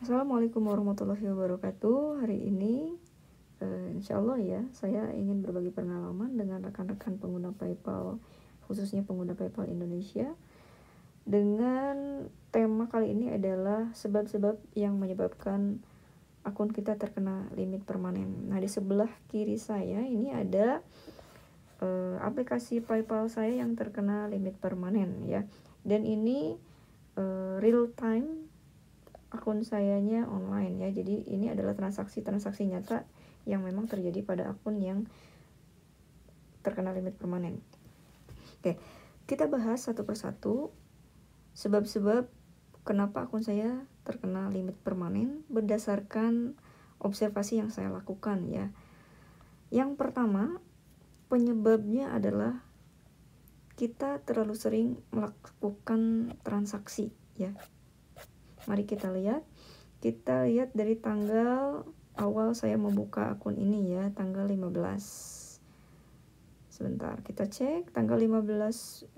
Assalamualaikum warahmatullahi wabarakatuh. Hari ini insya Allah ya, saya ingin berbagi pengalaman dengan rekan-rekan pengguna PayPal, khususnya pengguna PayPal Indonesia. Dengan tema kali ini adalah sebab-sebab yang menyebabkan akun kita terkena limit permanen. Nah, di sebelah kiri saya ini ada aplikasi PayPal saya yang terkena limit permanen ya. Dan ini real time akun sayanya online ya. Jadi ini adalah transaksi nyata yang memang terjadi pada akun yang terkena limit permanen. Oke, kita bahas satu persatu sebab-sebab kenapa akun saya terkena limit permanen berdasarkan observasi yang saya lakukan ya. Yang pertama, penyebabnya adalah kita terlalu sering melakukan transaksi ya. Mari kita lihat dari tanggal awal saya membuka akun ini ya, tanggal 15. Sebentar, kita cek tanggal 25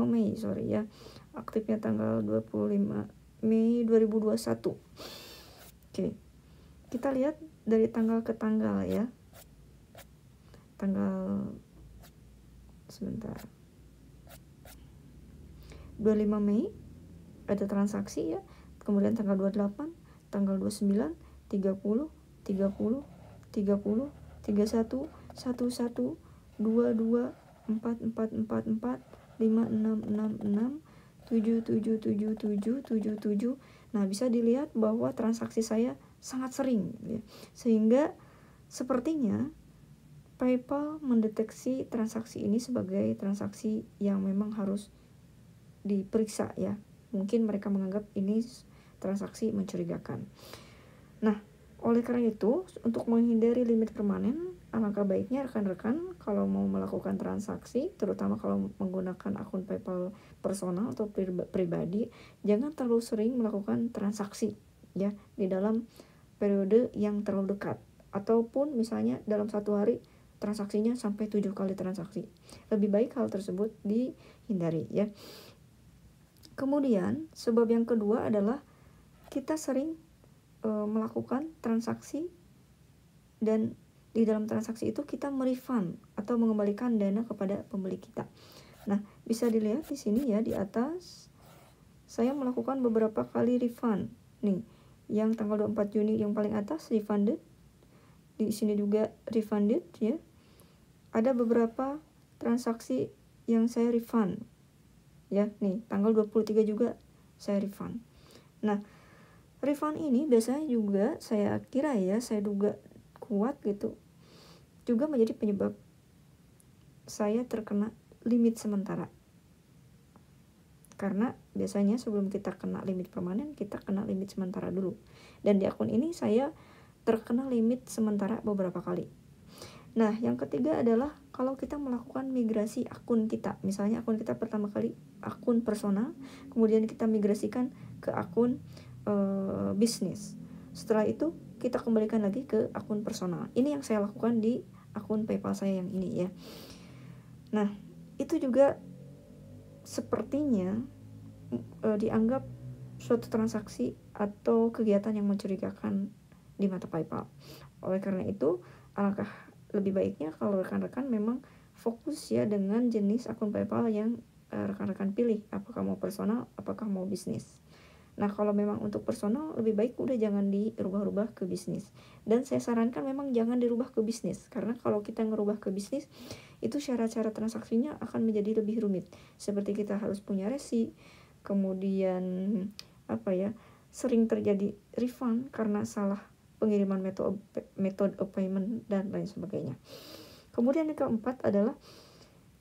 Mei, ya. Aktifnya tanggal 25 Mei 2021. Oke. Kita lihat dari tanggal ke tanggal ya. Sebentar. 25 Mei ada transaksi ya. Kemudian tanggal 28, tanggal 29, 30, 30, 30, 31, 11, 22, 4444, 5666, 777777. Nah, bisa dilihat bahwa transaksi saya sangat sering ya. Sehingga sepertinya PayPal mendeteksi transaksi ini sebagai transaksi yang memang harus diperiksa ya. Mungkin mereka menganggap ini transaksi mencurigakan. Nah, oleh karena itu, untuk menghindari limit permanen, alangkah baiknya rekan-rekan kalau mau melakukan transaksi, terutama kalau menggunakan akun PayPal personal atau pribadi, jangan terlalu sering melakukan transaksi ya di dalam periode yang terlalu dekat. Ataupun misalnya dalam satu hari transaksinya sampai 7 kali transaksi. Lebih baik hal tersebut dihindari ya. Kemudian sebab yang kedua adalah kita sering melakukan transaksi dan di dalam transaksi itu kita merefund atau mengembalikan dana kepada pembeli kita. Nah, bisa dilihat di sini ya di atas saya melakukan beberapa kali refund. Nih, yang tanggal 24 Juni yang paling atas refunded. Di sini juga refunded ya. Ada beberapa transaksi yang saya refund. Ya, nih tanggal 23 juga saya refund. Nah, refund ini biasanya juga saya duga kuat gitu, juga menjadi penyebab saya terkena limit sementara. Karena biasanya sebelum kita kena limit permanen, kita kena limit sementara dulu. Dan di akun ini saya terkena limit sementara beberapa kali. Nah, yang ketiga adalah kalau kita melakukan migrasi akun kita. Misalnya akun kita pertama kali akun personal, kemudian kita migrasikan ke akun bisnis. Setelah itu kita kembalikan lagi ke akun personal. Ini yang saya lakukan di akun PayPal saya yang ini ya. Nah, itu juga sepertinya dianggap suatu transaksi atau kegiatan yang mencurigakan di mata PayPal. Oleh karena itu, alangkah lebih baiknya kalau rekan-rekan memang fokus ya dengan jenis akun PayPal yang rekan-rekan pilih, apakah mau personal, apakah mau bisnis. Nah, kalau memang untuk personal lebih baik udah jangan dirubah-rubah ke bisnis. Dan saya sarankan memang jangan dirubah ke bisnis, karena kalau kita ngerubah ke bisnis itu syarat-syarat transaksinya akan menjadi lebih rumit. Seperti kita harus punya resi, kemudian sering terjadi refund karena salah pengiriman metode of payment dan lain sebagainya. Kemudian yang keempat adalah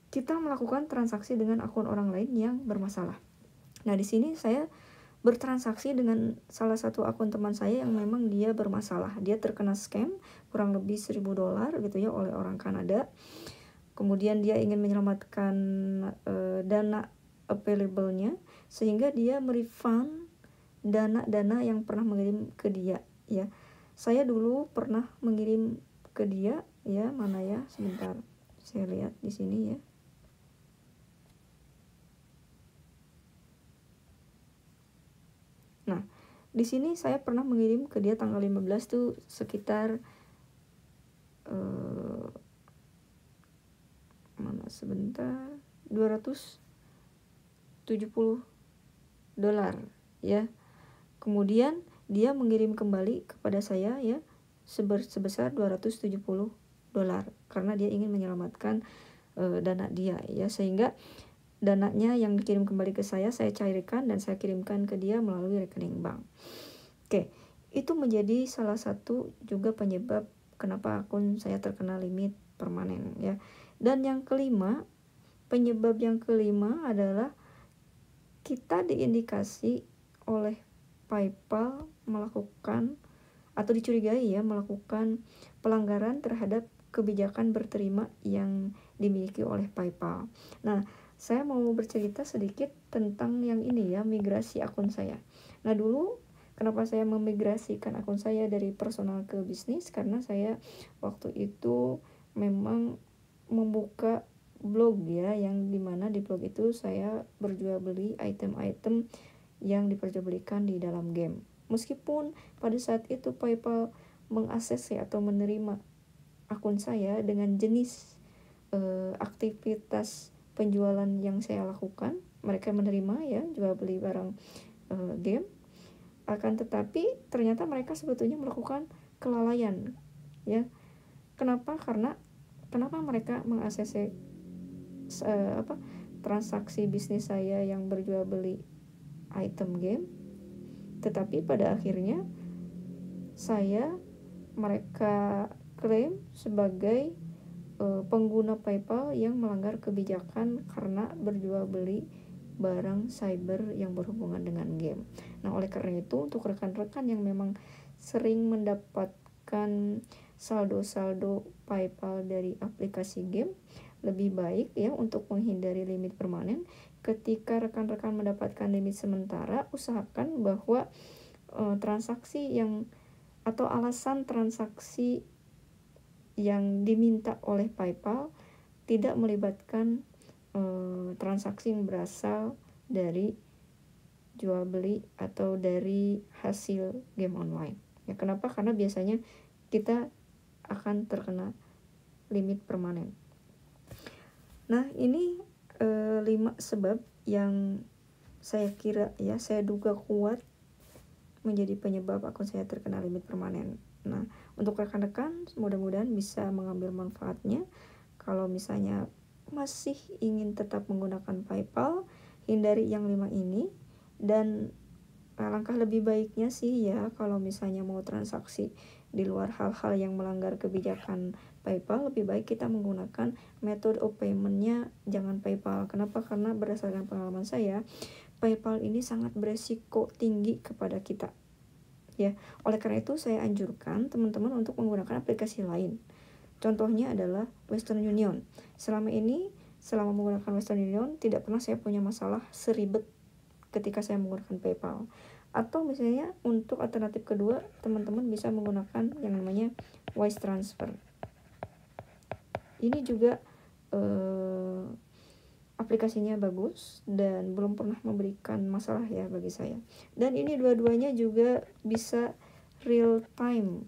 kita melakukan transaksi dengan akun orang lain yang bermasalah. Nah, di sini saya bertransaksi dengan salah satu akun teman saya yang memang dia bermasalah. Dia terkena scam kurang lebih $1.000 gitu ya oleh orang Kanada. Kemudian dia ingin menyelamatkan dana available-nya sehingga dia merefund dana yang pernah mengirim ke dia ya. Saya dulu pernah mengirim ke dia ya, mana ya? Sebentar. Saya lihat di sini ya. Nah, Di sini saya pernah mengirim ke dia tanggal 15 tuh sekitar mana sebentar, $270 ya. Kemudian dia mengirim kembali kepada saya ya sebesar $270 karena dia ingin menyelamatkan dana dia ya, sehingga dananya yang dikirim kembali ke saya cairkan dan saya kirimkan ke dia melalui rekening bank. Oke, itu menjadi salah satu juga penyebab kenapa akun saya terkena limit permanen ya. Dan yang kelima, penyebab yang kelima adalah kita diindikasi oleh PayPal melakukan atau dicurigai ya melakukan pelanggaran terhadap kebijakan berterima yang dimiliki oleh PayPal. Nah, saya mau bercerita sedikit tentang yang ini ya, migrasi akun saya. Nah, dulu kenapa saya memigrasikan akun saya dari personal ke bisnis? Karena saya waktu itu memang membuka blog ya, yang dimana di blog itu saya berjual beli item-item yang diperjualbelikan di dalam game. Meskipun pada saat itu PayPal mengakses atau menerima akun saya dengan jenis aktivitas penjualan yang saya lakukan, mereka menerima ya jual beli barang game. Akan tetapi ternyata mereka sebetulnya melakukan kelalaian ya. Kenapa mereka mengakses transaksi bisnis saya yang berjual beli item game, tetapi pada akhirnya mereka klaim sebagai pengguna PayPal yang melanggar kebijakan karena berjual beli barang cyber yang berhubungan dengan game. Nah, oleh karena itu untuk rekan-rekan yang memang sering mendapatkan saldo-saldo PayPal dari aplikasi game, lebih baik ya untuk menghindari limit permanen. Ketika rekan-rekan mendapatkan limit sementara, usahakan bahwa transaksi yang atau alasan transaksi yang diminta oleh PayPal tidak melibatkan transaksi yang berasal dari jual beli atau dari hasil game online. Ya, kenapa? Karena biasanya kita akan terkena limit permanen. Nah, ini 5 sebab yang saya kira ya, saya duga kuat menjadi penyebab akun saya terkena limit permanen. Nah, untuk rekan-rekan mudah-mudahan bisa mengambil manfaatnya. Kalau misalnya masih ingin tetap menggunakan PayPal, hindari yang 5 ini. Dan langkah lebih baiknya sih ya, kalau misalnya mau transaksi di luar hal-hal yang melanggar kebijakan PayPal, lebih baik kita menggunakan metode of payment-nya jangan PayPal. Kenapa? Karena berdasarkan pengalaman saya, PayPal ini sangat beresiko tinggi kepada kita ya. Oleh karena itu saya anjurkan teman-teman untuk menggunakan aplikasi lain. Contohnya adalah Western Union. Selama menggunakan Western Union tidak pernah saya punya masalah seribet ketika saya menggunakan PayPal. Atau misalnya untuk alternatif kedua, teman-teman bisa menggunakan yang namanya Wise Transfer. Ini juga aplikasinya bagus dan belum pernah memberikan masalah ya bagi saya. Dan ini dua-duanya juga bisa real time,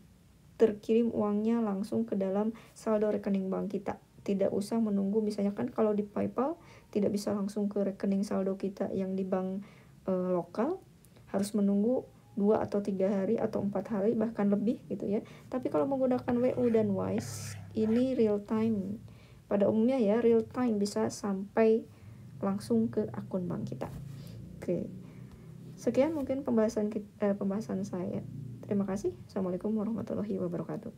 terkirim uangnya langsung ke dalam saldo rekening bank kita. Tidak usah menunggu, misalnya kan kalau di PayPal tidak bisa langsung ke rekening saldo kita yang di bank lokal, harus menunggu 2 atau 3 hari atau 4 hari bahkan lebih gitu ya. Tapi kalau menggunakan WU dan Wise, ini real time. Pada umumnya ya real time bisa sampai langsung ke akun bank kita. Oke. Sekian mungkin pembahasan saya. Terima kasih. Assalamualaikum warahmatullahi wabarakatuh.